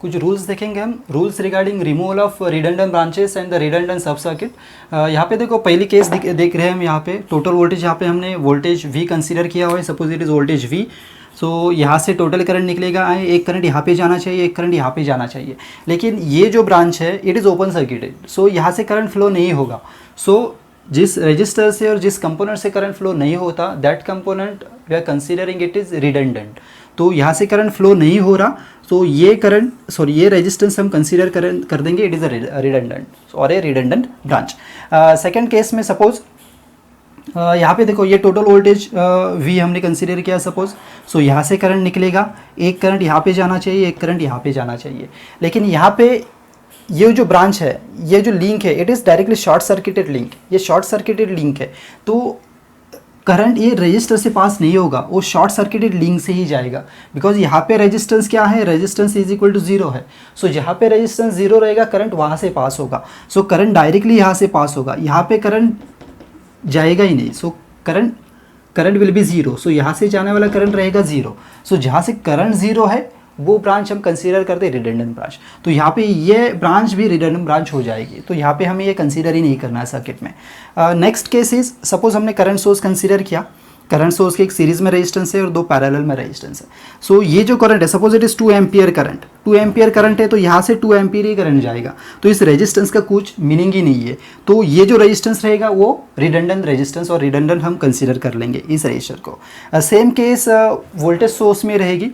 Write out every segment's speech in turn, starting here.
कुछ रूल्स देखेंगे हम, rules regarding removal of redundant branches and the redundant सब सर्किट। यहाँ पे देखो पहली केस देख रहे हैं हम। यहाँ पे टोटल वोल्टेज, यहाँ पे हमने वोल्टेज V कंसीडर किया हुआ है, suppose it is voltage V। सो यहाँ से टोटल करंट निकलेगा, एक करंट यहाँ पे जाना चाहिए, एक करंट यहाँ पे जाना चाहिए, लेकिन ये जो ब्रांच है इट इज़ ओपन सर्किटेड, सो यहाँ से करंट फ्लो नहीं होगा। सो जिस रजिस्टर से और जिस कंपोनेंट से करंट फ्लो नहीं होता, that component we are considering it is redundant. तो यहाँ से करंट फ्लो नहीं हो रहा, तो ये करंट सॉरी ये रेजिस्टेंस हम कंसीडर कर देंगे इट इज़ अ रिडंडेंट और a redundant branch. Second case में सपोज यहाँ पे देखो ये टोटल वोल्टेज V हमने कंसीडर किया सपोज। सो यहाँ से करंट निकलेगा, एक करंट यहाँ पे जाना चाहिए, एक करंट यहाँ पे जाना चाहिए, लेकिन यहाँ पे ये जो ब्रांच है, ये जो लिंक है, it is directly short circuited link, ये शॉर्ट सर्किटेड लिंक है। तो करंट ये रजिस्टर से पास नहीं होगा, वो शॉर्ट सर्किटेड लिंक से ही जाएगा, बिकॉज यहाँ पे रेजिस्टेंस क्या है, रेजिस्टेंस इज इक्वल टू 0 है। सो जहाँ पे रेजिस्टेंस 0 रहेगा करंट वहाँ से पास होगा। सो करंट डायरेक्टली यहाँ से पास होगा, यहाँ पे करंट जाएगा ही नहीं। So current will be 0। सो यहाँ से जाने वाला करंट रहेगा 0। सो जहाँ से करंट 0 है वो ब्रांच हम कंसीडर करते हैं रिडंडेंट ब्रांच। तो यहाँ पे ये ब्रांच भी रिडंडेंट ब्रांच हो जाएगी, तो यहाँ पे हमें ये कंसीडर ही नहीं करना है सर्किट में। नेक्स्ट केस इज सपोज हमने करंट सोर्स कंसीडर किया, करंट सोर्स के एक सीरीज़ में रेजिस्टेंस है और दो पैरेलल में रेजिस्टेंस है। सो ये जो करंट है, suppose it is 2 ampere current, 2 ampere current है, तो यहाँ से 2 एम्पियर ही करंट जाएगा, तो इस रेजिस्टेंस का कुछ मीनिंग ही नहीं है। तो ये जो रेजिस्टेंस रहेगा वो रिडंडेंट रेजिस्टेंस और रिडंडेंट हम कंसीडर कर लेंगे इस रजिस्टर को। सेम केस वोल्टेज सोर्स में रहेगी।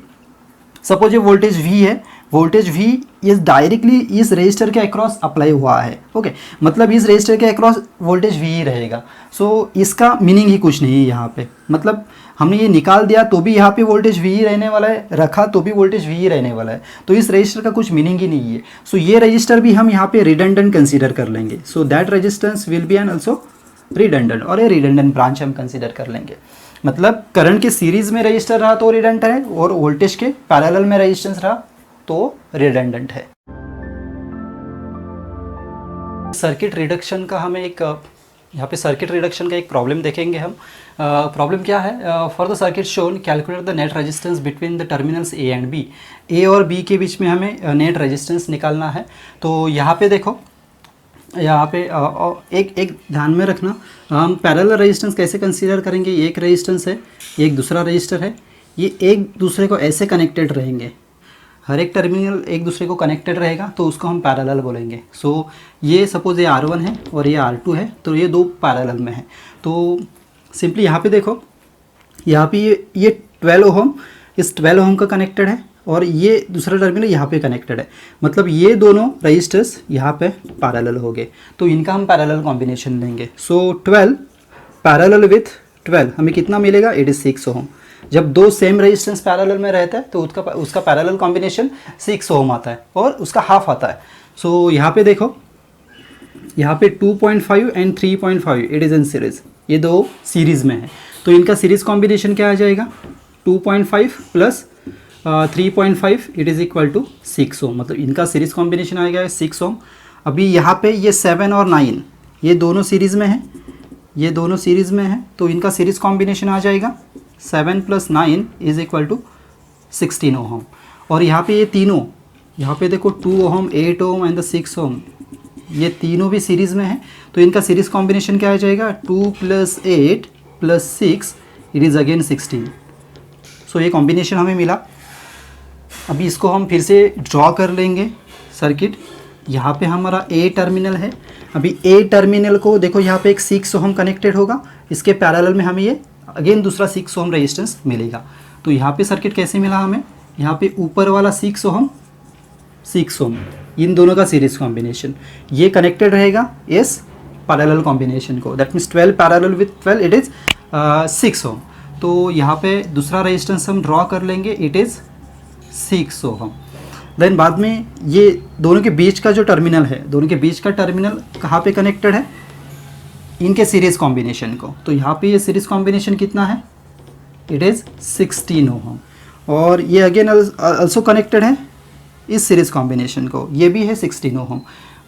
सपोज ये वोल्टेज V है, वोल्टेज V इस डायरेक्टली इस रजिस्टर के अक्रॉस अप्लाई हुआ है, ओके, मतलब इस रजिस्टर के अक्रॉस वोल्टेज V ही रहेगा। सो इसका मीनिंग ही कुछ नहीं है यहाँ पे, मतलब हमने ये निकाल दिया तो भी यहाँ पे वोल्टेज V ही रहने वाला है, रखा तो भी वोल्टेज V ही रहने वाला है, तो इस रजिस्टर का कुछ मीनिंग ही नहीं है। सो ये रजिस्टर भी हम यहाँ पे रिडंडेंट कंसीडर कर लेंगे। So that resistance will be an also redundant और ए रिडंडेंट ब्रांच हम कंसीडर कर लेंगे। मतलब करंट के सीरीज में रजिस्टर रहा तो रिडंडेंट है, और वोल्टेज के पैरेलल में रेजिस्टेंस रहा तो रिडंडेंट है। सर्किट रिडक्शन का हमें एक यहाँ पे सर्किट रिडक्शन का एक प्रॉब्लम देखेंगे हम। प्रॉब्लम क्या है, for the circuit shown calculate the net resistance between the terminals A and B. A और बी के बीच में हमें नेट रेजिस्टेंस निकालना है। तो यहाँ पे देखो, यहाँ पे एक ध्यान में रखना, हम पैरेलल रेजिस्टेंस कैसे कंसीडर करेंगे। एक रेजिस्टेंस है, एक दूसरा रजिस्टर है, ये एक दूसरे को ऐसे कनेक्टेड रहेंगे, हर एक टर्मिनल एक दूसरे को कनेक्टेड रहेगा, तो उसको हम पैरेलल बोलेंगे। सो ये सपोज ये R1 है और ये R2 है, तो ये दो पैरेलल में है। तो सिंपली यहाँ पे देखो, यहाँ पे ये 12 ओहम इस 12 ओहम का कनेक्टेड है, और ये दूसरा टर्मिनल यहाँ पे कनेक्टेड है, मतलब ये दोनों रजिस्टर्स यहाँ पे पैरेलल हो गए, तो इनका हम पैरेलल कॉम्बिनेशन लेंगे। सो 12 पैरेलल विथ 12 हमें कितना मिलेगा, 86 ओहम। जब दो सेम रेजिस्टेंस पैरेलल में रहता है तो उसका पैरेलल कॉम्बिनेशन 6 ओम आता है और उसका हाफ आता है। सो यहाँ पे देखो, यहाँ पे 2.5 and 3.5 it is in series, ये दो सीरीज़ में है, तो इनका सीरीज़ कॉम्बिनेशन क्या आ जाएगा, 2.5 plus 3.5 it is equal to 6 ohm, मतलब इनका सीरीज़ कॉम्बिनेशन आएगा 6 ओम। अभी यहाँ पे ये 7 और 9 ये दोनों सीरीज़ में है, ये दोनों सीरीज़ में है, तो इनका सीरीज़ कॉम्बिनेशन आ जाएगा 7 + 9 इज़ इक्वल टू 16 ओहम। और यहाँ पे ये तीनों, यहाँ पे देखो 2 ओहम, 8 ओहम एंड 6 ओहम, ये तीनों भी सीरीज़ में है, तो इनका सीरीज़ कॉम्बिनेशन क्या आ जाएगा, 2 + 8 + 6 इट इज़ अगेन 16। सो ये कॉम्बिनेशन हमें मिला। अभी इसको हम फिर से ड्रॉ कर लेंगे सर्किट। यहाँ पे हमारा ए टर्मिनल है, अभी ए टर्मिनल को देखो, यहाँ पे एक 6 ओहम कनेक्टेड होगा, इसके पैरेलल में हमें ये अगेन दूसरा 6 ओहम रेजिस्टेंस मिलेगा। तो यहाँ पे सर्किट कैसे मिला हमें, यहाँ पे ऊपर वाला 6 ओहम, 6 ओहम, इन दोनों का सीरीज कॉम्बिनेशन ये कनेक्टेड रहेगा इस पैरेलल कॉम्बिनेशन को, that means 12 parallel with 12 it is 6 ohm. तो यहाँ पे दूसरा रेजिस्टेंस हम ड्रॉ कर लेंगे, इट इज़ 6 ओहम। देन बाद में ये दोनों के बीच का जो टर्मिनल है, दोनों के बीच का टर्मिनल कहाँ पे कनेक्टेड है, इनके सीरीज़ कॉम्बिनेशन को, तो यहाँ पे ये सीरीज़ कॉम्बिनेशन कितना है, इट इज़ 16 ओहम। और ये अगेन ऑल्सो कनेक्टेड है इस सीरीज़ कॉम्बिनेशन को, ये भी है 16 ओहम,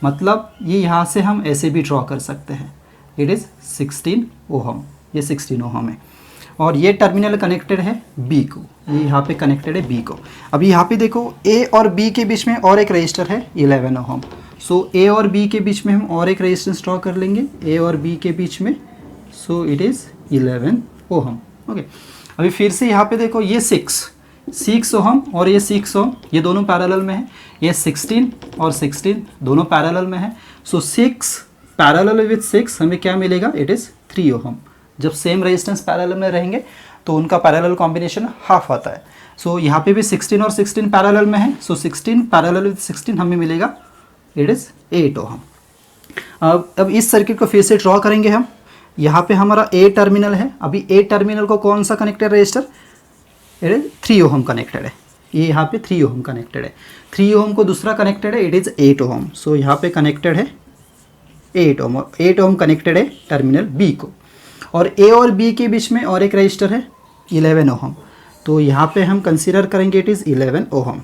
मतलब ये यहाँ से हम ऐसे भी ड्रॉ कर सकते हैं, इट इज़ 16 ओहम, ये 16 ओहम है। और ये टर्मिनल कनेक्टेड है बी को, ये यहाँ पे कनेक्टेड है बी को। अभी यहाँ पे देखो ए और बी के बीच में और एक रजिस्टर है 11 ओहम। सो ए और बी के बीच में हम और एक रजिस्टेंस ड्रॉ कर लेंगे, ए और बी के बीच में, सो इट इज़ 11 ओहम। ओके, अभी फिर से यहाँ पे देखो ये 6 ओहम और ये 6 ओहम, ये दोनों पैरेलल में है। ये 16 और 16 दोनों पैरेलल में है। सो 6 पैरेलल विथ 6 हमें क्या मिलेगा, इट इज़ 3 ओहम। जब सेम रेजिस्टेंस पैरेलल में रहेंगे तो उनका पैरेलल कॉम्बिनेशन हाफ आता है। सो यहाँ पे भी 16 और 16 पैरेलल में है। सो 16 पैरेलल विथ 16 हमें मिलेगा, इट इज़ 8 ओहम। अब इस सर्किट को फिर से ड्रॉ करेंगे हम। यहाँ पे हमारा ए टर्मिनल है। अभी ए टर्मिनल को कौन सा connected register, it is 3 ohm connected है। ये यहाँ पे 3 ओहम कनेक्टेड है। 3 ओहम को दूसरा कनेक्टेड है, इट इज़ 8 ओहम। सो यहाँ पे कनेक्टेड है 8 ओहम, और 8 ओहम कनेक्टेड है टर्मिनल बी को। और ए और बी के बीच में और एक रजिस्टर है 11 ओहम। तो यहाँ पे हम कंसीडर करेंगे इट इज़ 11 ओहम।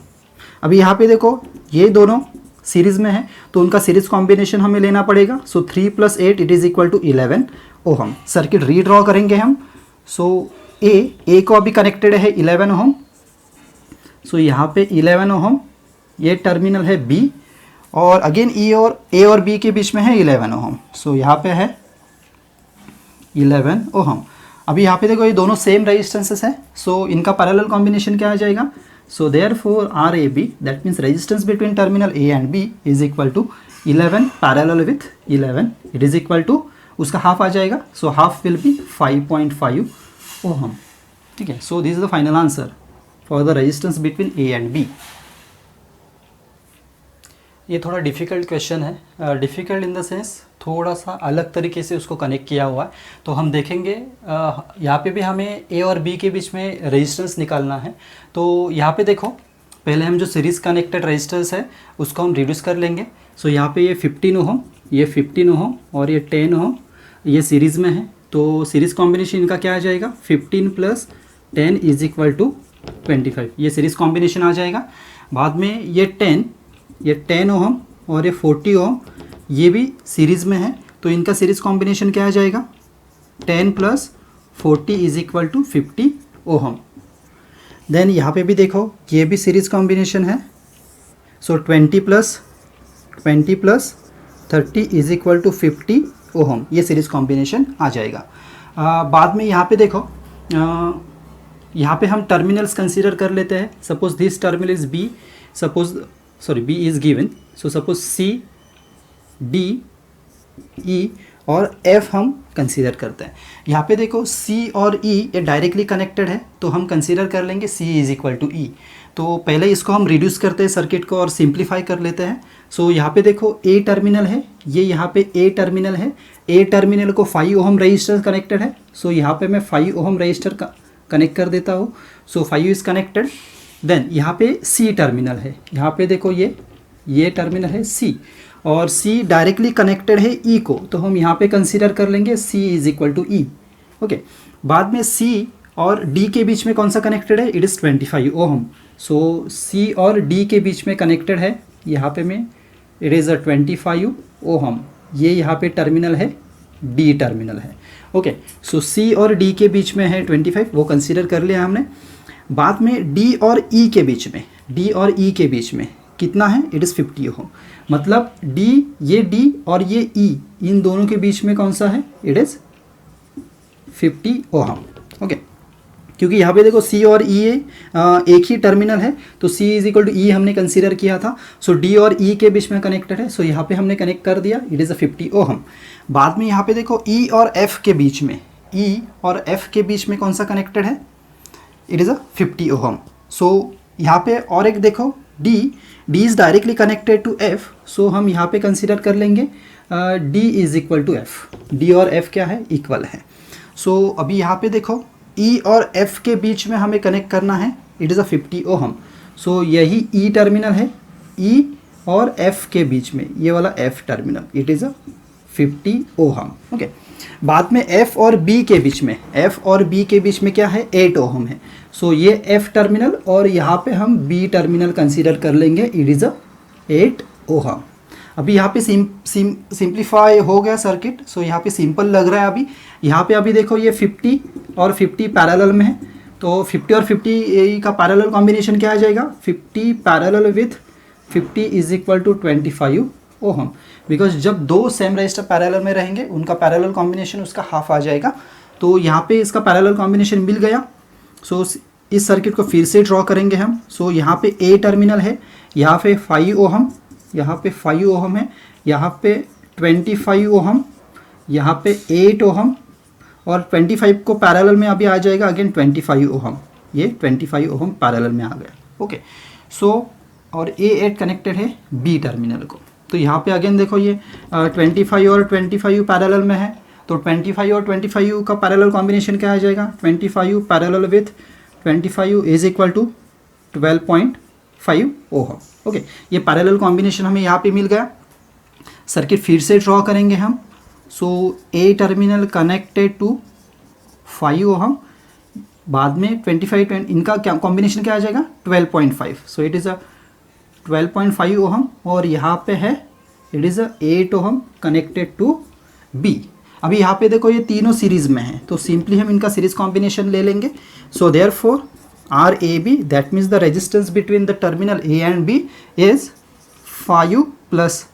अभी यहाँ पे देखो ये दोनों सीरीज़ में है तो उनका सीरीज़ कॉम्बिनेशन हमें लेना पड़ेगा। So 3 + 8 it is equal to 11 ohm. Circuit redraw करेंगे हम। सो ए को अभी कनेक्टेड है 11 ओहम। सो यहाँ पे 11 ओहम, ये टर्मिनल है बी, और अगेन ए और बी के बीच में है 11 ओहम। सो यहाँ पे है 11 ओहम। अभी यहाँ पे देखो ये दोनों सेम रेजिस्टेंसेस हैं। सो इनका पैरेलल कॉम्बिनेशन क्या आ जाएगा, so therefore R A B, that means resistance between terminal A and B is equal to 11 parallel with 11, it is equal to, उसका हाफ आ जाएगा। So half will be 5.5 ohm. ठीक है, so this is the final answer for the resistance between A and B. ये थोड़ा difficult question है, difficult in the sense थोड़ा सा अलग तरीके से उसको कनेक्ट किया हुआ है। तो हम देखेंगे यहाँ पे भी हमें ए और बी के बीच में रेजिस्टेंस निकालना है। तो यहाँ पे देखो पहले हम जो सीरीज़ कनेक्टेड रेजिस्टेंस है उसको हम रिड्यूस कर लेंगे। सो यहाँ पे ये 15 ओहम, ये 15 ओहम और ये 10 ओहम, ये सीरीज़ में है। तो सीरीज़ कॉम्बिनेशन इनका क्या आ जाएगा, 15 + 10 इज इक्वल टू 25, ये सीरीज़ कॉम्बिनेशन आ जाएगा। बाद में ये 10 ओहम और ये 40 ओहम, ये भी सीरीज़ में है। तो इनका सीरीज़ कॉम्बिनेशन क्या आ जाएगा, 10 + 40 is equal to 50 ohm. Then यहाँ पे भी देखो ये भी सीरीज़ कॉम्बिनेशन है। So 20 + 30 is equal to 50 ohm, ये सीरीज़ कॉम्बिनेशन आ जाएगा। बाद में यहाँ पे देखो यहाँ पे हम टर्मिनल्स कंसीडर कर लेते हैं। Suppose this terminal is B, B is given. So suppose C, D, E और एफ हम कंसीडर करते हैं। यहाँ पे देखो सी और ई ये डायरेक्टली कनेक्टेड है, तो हम कंसीडर कर लेंगे सी इज़ इक्वल टू ई। तो पहले इसको हम रिड्यूस करते हैं सर्किट को और सिंप्लीफाई कर लेते हैं। सो यहाँ पे देखो ए टर्मिनल है, ये यहाँ पे ए टर्मिनल है। ए टर्मिनल को 5 ओहम रजिस्टर कनेक्टेड है। सो यहाँ पे मैं 5 ओहम रजिस्टर का कनेक्ट कर देता हूँ। सो 5 इज़ कनेक्टेड। देन यहाँ पे सी टर्मिनल है, यहाँ पे देखो ये टर्मिनल है सी, और सी डायरेक्टली कनेक्टेड है ई को, तो हम यहाँ पे कंसीडर कर लेंगे C is equal to E. Okay, बाद में सी और डी के बीच में कौन सा कनेक्टेड है, इट इज़ 25 ओहम। सो सी और डी के बीच में कनेक्टेड है, यहाँ पे में इट इज़ 25 ओहम। ये यहाँ पे टर्मिनल है, डी टर्मिनल है। ओके, सो सी और डी के बीच में है 25, वो कंसीडर कर लिया हमने। बाद में डी और ई के बीच में, डी और ई के बीच में कितना है, इट इज़ 50 ओहम। मतलब डी और ये ई, इन दोनों के बीच में कौन सा है, इट इज़ 50 ओहम। ओके, क्योंकि यहाँ पे देखो सी और ई एक ही टर्मिनल है, तो सी इज इक्वल टू ई हमने कंसीडर किया था। सो डी और ई के बीच में कनेक्टेड है, सो यहाँ पे हमने कनेक्ट कर दिया, इट इज़ 50 ओहम। बाद में यहाँ पे देखो ई और एफ के बीच में, ई और एफ के बीच में कौन सा कनेक्टेड है, इट इज़ 50 ओहम। सो यहाँ पे और एक देखो D is directly connected to F, so हम यहाँ पे कंसीडर कर लेंगे D is equal to F. D और एफ क्या है, इक्वल है। सो अभी यहाँ पे देखो ई और एफ के बीच में हमें कनेक्ट करना है, इट इज़ 50 ओहम। सो यही ई टर्मिनल है, ई और एफ के बीच में ये वाला F terminal, it is 50 ohm. Okay, बाद में एफ और बी के बीच में, एफ और बी के बीच में क्या है, 8 ओहम है। सो ये एफ टर्मिनल और यहाँ पे हम बी टर्मिनल कंसीडर कर लेंगे, इट इज़ 8 ओहम। अभी यहाँ पे सिंप्लीफाई हो गया सर्किट, सो यहाँ पे सिंपल लग रहा है। अभी यहाँ पे अभी देखो ये 50 और 50 पैरेलल में है, तो 50 और 50 का पैरेलल कॉम्बिनेशन क्या आ जाएगा, 50 parallel with 50 is equal to 25 ohm, because जब दो सेम रजिस्टर पैरेलल में रहेंगे उनका पैरेलल कॉम्बिनेशन उसका हाफ आ जाएगा। तो यहाँ पे इसका पैरेलल कॉम्बिनेशन मिल गया। सो इस सर्किट को फिर से ड्रॉ करेंगे हम। सो यहाँ पे ए टर्मिनल है, यहाँ पे 5 ओहम, यहाँ पे 5 ओहम है, यहाँ पे 25 ओहम, यहाँ पे 8 ओहम, और 25 को पैरेलल में अभी आ जाएगा अगेन 25 ओहम, ये 25 ओहम पैरेलल में आ गया। ओके, सो और A8 कनेक्टेड है B टर्मिनल को। तो यहाँ पे अगेन देखो ये 25 और 25 पैरेलल में है, तो 25 और 25 का पैरेलल कॉम्बिनेशन क्या आ जाएगा, 25 parallel with 25 is equal to 12.5 ohm. Okay, ये पैरेलल कॉम्बिनेशन हमें यहाँ पे मिल गया। सर्किट फिर से ड्रॉ करेंगे हम। सो ए टर्मिनल कनेक्टेड टू 5 ओहम, बाद में 25 इनका क्या कॉम्बिनेशन क्या आ जाएगा, 12.5। So it is a 12.5 ohm, और यहाँ पे है it is a 8 ohm connected to B. अभी यहाँ पे देखो ये तीनों सीरीज में है, तो सिंपली हम इनका सीरीज कॉम्बिनेशन ले लेंगे। So therefore R A B, that means the resistance between the terminal A and B is 5 plus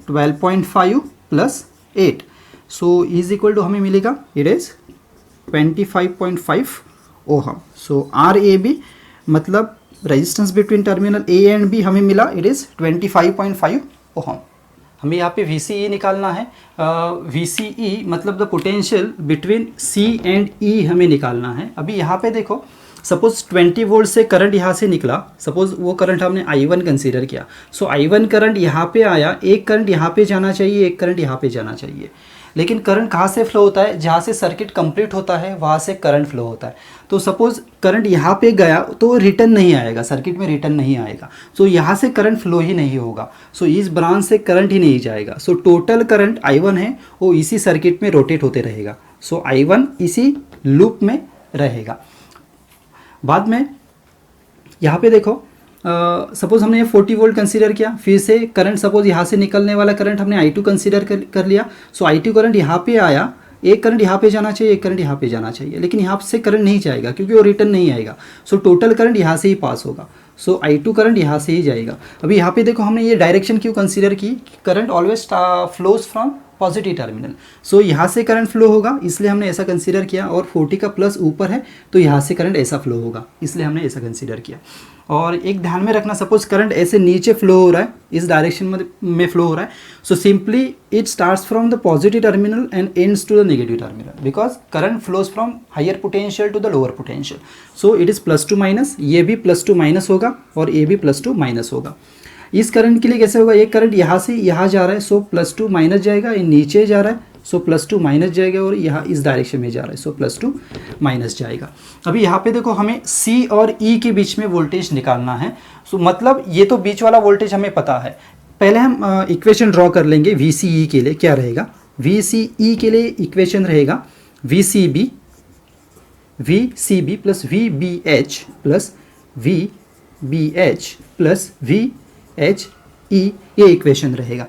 12.5 plus 8। So is equal to हमें मिलेगा it is 25.5 ohm. So R A B मतलब resistance between terminal A and B हमें मिला it is 25.5 ohm. हमें यहाँ पे VCE निकालना है। VCE मतलब the potential between C and E हमें निकालना है। अभी यहाँ पे देखो सपोज 20 वोल्ट से करंट यहाँ से निकला, सपोज वो करंट हमने I1 कंसीडर किया। सो I1 करंट यहाँ पे आया, एक करंट यहाँ पे जाना चाहिए, एक करंट यहाँ पे जाना चाहिए, लेकिन करंट कहाँ से फ्लो होता है, जहाँ से सर्किट कंप्लीट होता है वहाँ से करंट फ्लो होता है। तो सपोज करंट यहाँ पे गया तो रिटर्न नहीं आएगा, सर्किट में रिटर्न नहीं आएगा, सो यहाँ से करंट फ्लो ही नहीं होगा, सो इस ब्रांच से करंट ही नहीं जाएगा। सो टोटल करंट I1 है वो इसी सर्किट में रोटेट होते रहेगा। सो I1 इसी लूप में रहेगा। बाद में यहाँ पे देखो सपोज हमने ये 40 वोल्ट कंसीडर किया, फिर से करंट सपोज यहाँ से निकलने वाला करंट हमने I2 कंसीडर कर लिया। सो I2 करंट यहाँ पे आया, एक करंट यहाँ पे जाना चाहिए, एक करंट यहाँ पे जाना चाहिए, लेकिन यहाँ से करंट नहीं जाएगा क्योंकि वो रिटर्न नहीं आएगा। सो टोटल करंट यहाँ से ही पास होगा। सो I2 करंट यहाँ से ही जाएगा। अभी यहाँ पे देखो हमने ये डायरेक्शन क्यों कंसीडर की, current always flows from positive terminal. So यहाँ से करंट फ्लो होगा इसलिए हमने ऐसा कंसीडर किया, और 40 का प्लस ऊपर है तो यहाँ से करंट ऐसा फ्लो होगा इसलिए हमने ऐसा कंसीडर किया। और एक ध्यान में रखना, सपोज करंट ऐसे नीचे फ्लो हो रहा है, इस डायरेक्शन में फ्लो हो रहा है, so simply it starts from the positive terminal and ends to the negative terminal, because current flows from higher potential to the lower potential. So it is plus to minus, ये भी plus to minus होगा और ये भी plus to minus होगा। इस current के लिए कैसे होगा, एक करंट यहाँ से यहाँ जा रहा है, सो प्लस टू माइनस जाएगा, ये नीचे जा रहा है सो प्लस टू माइनस जाएगा, और यहाँ इस डायरेक्शन में जा रहा है सो प्लस टू माइनस जाएगा। अभी यहाँ पे देखो हमें C और E के बीच में वोल्टेज निकालना है। सो मतलब ये तो बीच वाला वोल्टेज हमें पता है, पहले हम इक्वेशन ड्रॉ कर लेंगे VCE के लिए। क्या रहेगा, VCE के लिए इक्वेशन रहेगा VCB plus VBH plus VBH plus VHE, ये इक्वेशन रहेगा।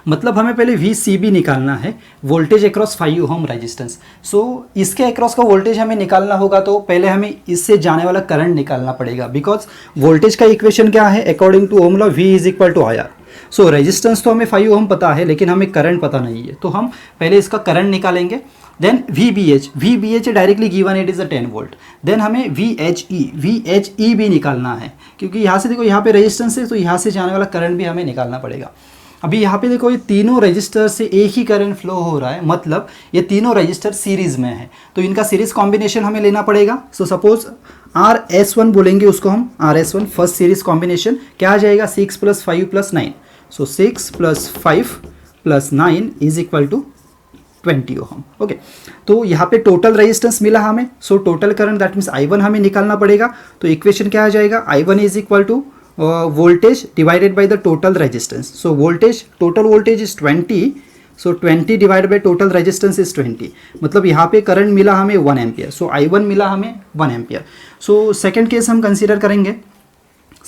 मतलब हमें पहले VCB निकालना है, वोल्टेज अक्रॉस 5 ओम रेजिस्टेंस। सो इसके अक्रॉस का वोल्टेज हमें निकालना होगा, तो पहले हमें इससे जाने वाला करंट निकालना पड़ेगा, बिकॉज वोल्टेज का इक्वेशन क्या है, according to Ohm law V is equal to IR। So resistance तो हमें 5 ओम पता है, लेकिन हमें करंट पता नहीं है, तो हम पहले इसका करंट निकालेंगे। Then VBH directly given it is a 10 volt. Then हमें VHE भी निकालना है, क्योंकि यहाँ से देखो यहाँ पे रेजिस्टेंस है, तो यहाँ से जाने वाला करंट भी हमें निकालना पड़ेगा। अभी यहाँ पे देखो ये तीनों रजिस्टर से एक ही करंट फ्लो हो रहा है, मतलब ये तीनों रजिस्टर सीरीज में है, तो इनका सीरीज कॉम्बिनेशन हमें लेना पड़ेगा। सो सपोज RS1 बोलेंगे उसको हम, RS1 फर्स्ट सीरीज कॉम्बिनेशन क्या आ जाएगा, 6 + 5 + 9। So 6 + 5 + 9 is equal to 20 ohm. Okay, तो यहाँ पे टोटल रेजिस्टेंस मिला हमें। So total current that means I1 हमें निकालना पड़ेगा, तो इक्वेशन क्या आ जाएगा, I1 is equal to voltage divided by the total resistance. So voltage, total voltage is 20, so 20 divided by total resistance is 20, मतलब यहाँ पे करंट मिला हमें 1 एम्पियर। सो I1 मिला हमें 1 एम्पियर। सो सेकेंड केस हम कंसीडर करेंगे।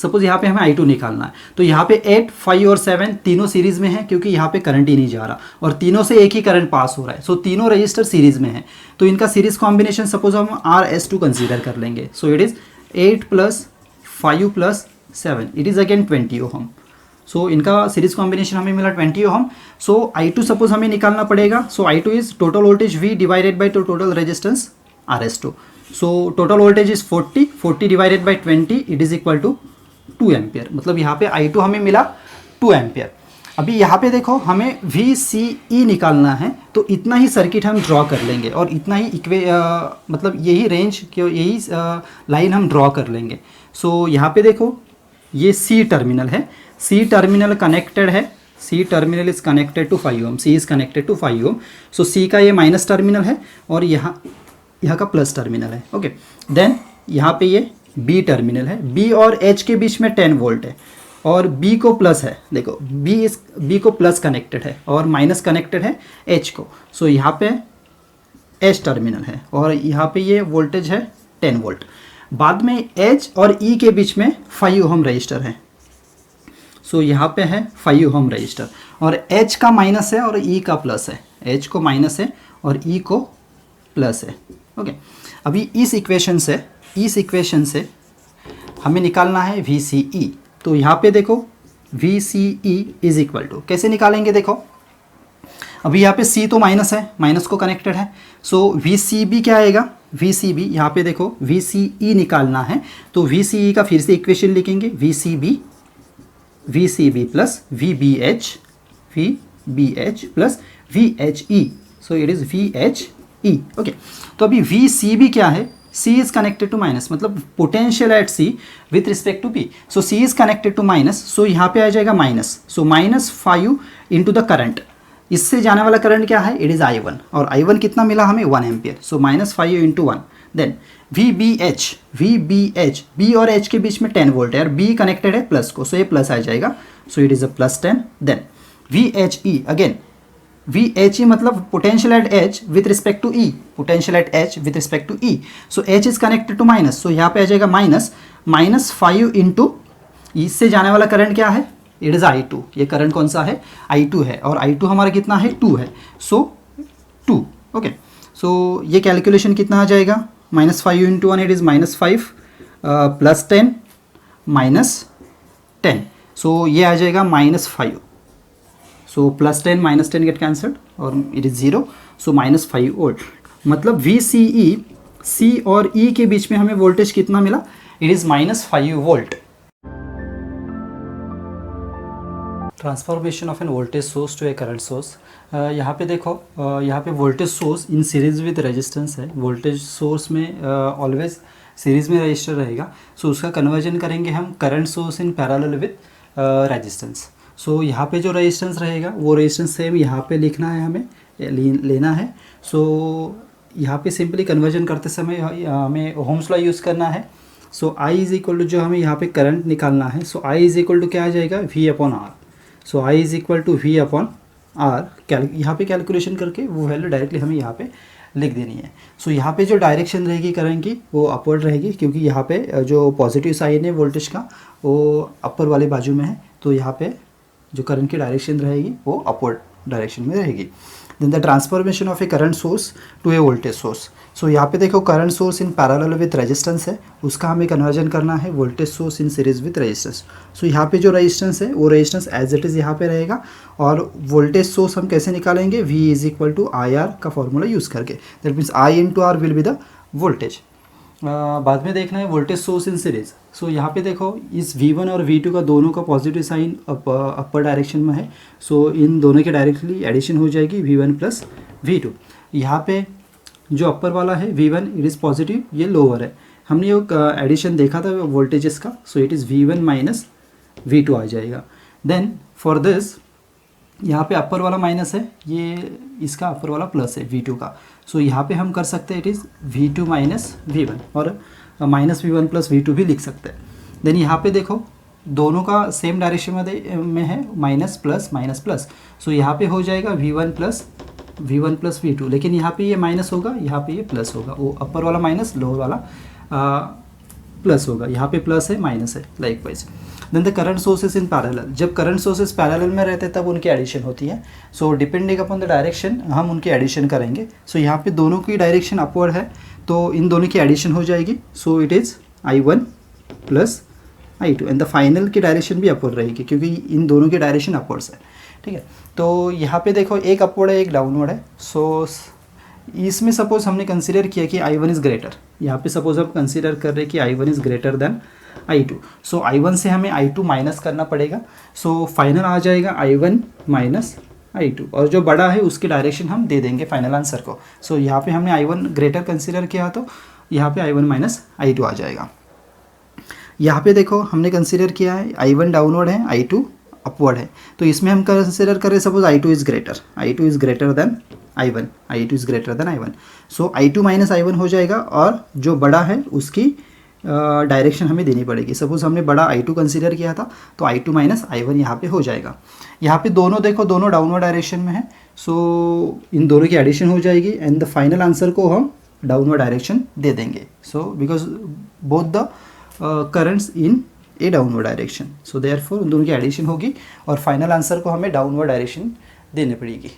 सपोज यहाँ पे हमें I2 निकालना है, तो यहाँ पे 8, 5 और 7 तीनों सीरीज में है क्योंकि यहाँ पे करंट ही नहीं जा रहा और तीनों से एक ही करंट पास हो रहा है। सो तीनों रजिस्टर सीरीज में है, तो इनका सीरीज कॉम्बिनेशन सपोज हम RS2 कंसीडर कर लेंगे। So it is 8 + 5 + 7, it is again 20 ohm. So इनका सीरीज कॉम्बिनेशन हमें मिला 20 ओहम। सो I2 सपोज हमें निकालना पड़ेगा। So I2 is total voltage V divided by total resistance RS2। So total voltage is 40 divided by 20, it is equal to 2 ampere. मतलब यहाँ पे I2 हमें मिला 2 एम्पियर। अभी यहाँ पे देखो हमें VCE निकालना है, तो इतना ही सर्किट हम ड्रॉ कर लेंगे और इतना ही मतलब यही रेंज यही लाइन हम ड्रॉ कर लेंगे। सो यहाँ पे देखो ये C टर्मिनल है, C टर्मिनल कनेक्टेड है, C terminal is connected to 5 ohm, C is connected to 5 ohm. So C का ये माइनस टर्मिनल है और यहाँ का प्लस टर्मिनल है। ओके, देन यहाँ पे ये B टर्मिनल है, B और H के बीच में 10 वोल्ट है और B को प्लस है। देखो B को प्लस कनेक्टेड है और माइनस कनेक्टेड है H को। सो यहाँ पे H टर्मिनल है और यहाँ पे ये वोल्टेज है 10 वोल्ट। बाद में H और E के बीच में 5 ओहम रजिस्टर है। सो यहाँ पे है 5 ओहम रजिस्टर और H का माइनस है और E का प्लस है, H को माइनस है और E को प्लस है। ओके, अभी इस इक्वेशन से हमें निकालना है VCE। तो यहाँ पे देखो VCE इज इक्वल टू, कैसे निकालेंगे देखो, अभी यहाँ पे C तो माइनस है, माइनस को कनेक्टेड है। सो VCB क्या आएगा, VCB यहाँ पे देखो VCE निकालना है, तो VCE का फिर से इक्वेशन लिखेंगे, VCB plus VBH plus VHE। So it is VHE। Okay, तो अभी VCB क्या है, C is connected to minus, मतलब potential at C with respect to P। So C is connected to minus, so यहाँ पे आ जाएगा minus. So -5 into the current, इससे जाने वाला करंट क्या है, इट इज़ I1 और I1 कितना मिला हमें 1 एम्पियर। सो -5 इंटू 1। देन VBH B और H के बीच में 10 वोल्ट है और B कनेक्टेड है प्लस को, सो ये प्लस आ जाएगा। So it is a +10। Then VHE again, VHE मतलब potential at H with respect to E, potential at H with respect to E। So H is connected to minus, so यहाँ पे आ जाएगा -5 into, इससे जाने वाला करंट क्या है, इट इज़ I2। ये करंट कौन सा है, I2 है और I2 हमारा कितना है, 2 है। सो 2। ओके, सो ये कैलकुलेशन कितना आ जाएगा, -5 इंटू 1 इट इज़ -5 प्लस 10 -10। सो ये आ जाएगा -5। सो +10 -10 गेट कैंसल्ड और इट इज़ 0। सो -5 वोल्ट, मतलब VCE C और E के बीच में हमें वोल्टेज कितना मिला, it is -5 volt. Transformation of an voltage source to a current source. यहाँ पे देखो, यहाँ पे voltage source in series with resistance है। वोल्टेज सोर्स में ऑलवेज सीरीज में रजिस्टर रहेगा, सो उसका कन्वर्जन करेंगे हम current source in parallel with resistance. So यहाँ पे जो रेजिस्टेंस रहेगा वो रेजिस्टेंस सेम यहाँ पे लिखना है, हमें लेना है। सो यहाँ पे सिंपली कन्वर्जन करते समय हमें ओहम्स लॉ यूज़ करना है। So I is equal to, जो हमें यहाँ पे करंट निकालना है, so I is equal to क्या आ जाएगा, V/R। So I is equal to V/R। यहाँ पे कैलकुलेशन करके वो वैल्यू डायरेक्टली हमें यहाँ पे लिख देनी है। सो यहाँ पे जो डायरेक्शन रहेगी करंट की वो अपवर्ड रहेगी, क्योंकि यहाँ पे जो पॉजिटिव साइन है वोल्टेज का वो अपर वाले बाजू में है, तो यहाँ पे जो करंट की डायरेक्शन रहेगी वो अपवर्ड डायरेक्शन में रहेगी। Then the transformation of a current source to a voltage source. So यहाँ पे देखो current source in parallel with resistance है, उसका हमें कन्वर्जन करना है voltage source in series with resistance. So यहाँ पे जो रेजिस्टेंस है वो रेजिस्टेंस एज इट इज़ यहाँ पे रहेगा और वोल्टेज सोर्स हम कैसे निकालेंगे, V is equal to IR का फॉर्मूला यूज़ करके। That means I into R will be the voltage. बाद में देखना है voltage source in series. So यहाँ पे देखो इस V1 और V2 का दोनों का पॉजिटिव साइन अपर डायरेक्शन में है, सो इन दोनों के डायरेक्टली एडिशन हो जाएगी V1 प्लस V2। यहाँ पे जो अपर वाला है V1 इट इज़ पॉजिटिव, ये लोअर है। हमने ये एडिशन देखा था वोल्टेजेस का, so it is V1 minus V2 आ जाएगा। देन फॉर दिस यहाँ पे अपर वाला माइनस है, ये इसका अपर वाला प्लस है V2 का। सो यहाँ पे हम कर सकते हैं it is V2 minus V1 और -V1 प्लस V2 भी लिख सकते हैं। देन यहाँ पे देखो दोनों का सेम डायरेक्शन में है, माइनस प्लस। सो यहाँ पे हो जाएगा V1 प्लस V2, लेकिन यहाँ पे ये माइनस होगा, यहाँ पे ये प्लस होगा, वो अपर वाला माइनस लोअर वाला प्लस होगा, यहाँ पे प्लस है माइनस है likewise. Then the current sources in parallel, जब करंट सोर्सेस पैरेलल में रहते हैं तब उनकी एडिशन होती है। So depending upon the direction हम उनकी एडिशन करेंगे। सो यहाँ पे दोनों की डायरेक्शन अपवर्ड है तो इन दोनों की एडिशन हो जाएगी। सो it is I1 plus I2 and the final की डायरेक्शन भी अपवर्ड रहेगी क्योंकि इन दोनों की डायरेक्शन अपवर्ड्स है, ठीक है। तो यहाँ पे देखो एक अपवर्ड है एक डाउनवर्ड है। सो इसमें सपोज हमने कंसीडर किया कि I1 इज़ ग्रेटर, यहाँ पे सपोज हम कंसीडर कर रहे हैं कि I1 is greater than I2। So I1 से हमें I2 माइनस करना पड़ेगा। सो फाइनल आ जाएगा I1 माइनस I2 और जो बड़ा है उसकी डायरेक्शन हम दे देंगे फाइनल आंसर को। सो यहाँ पे हमने I1 ग्रेटर कंसीडर किया तो यहाँ पे I1 माइनस I2 आ जाएगा। यहाँ पे देखो हमने कंसीडर किया है I1 डाउनवर्ड है I2 अपवर्ड है, तो इसमें हम कंसीडर करें suppose I2 is greater than I1, I2 is greater than I1। So I2 minus I1 हो जाएगा और जो बड़ा है उसकी डायरेक्शन हमें देनी पड़ेगी। सपोज हमने बड़ा I2 कंसीडर किया था तो I2 माइनस I1 यहाँ पे हो जाएगा। यहाँ पे दोनों देखो दोनों डाउनवर्ड डायरेक्शन में है। सो इन दोनों की एडिशन हो जाएगी एंड द फाइनल आंसर को हम डाउनवर्ड डायरेक्शन दे देंगे। So because both the currents in A downward direction, so therefore उन दोनों की एडिशन होगी और फाइनल आंसर को हमें डाउनवर्ड डायरेक्शन देनी पड़ेगी।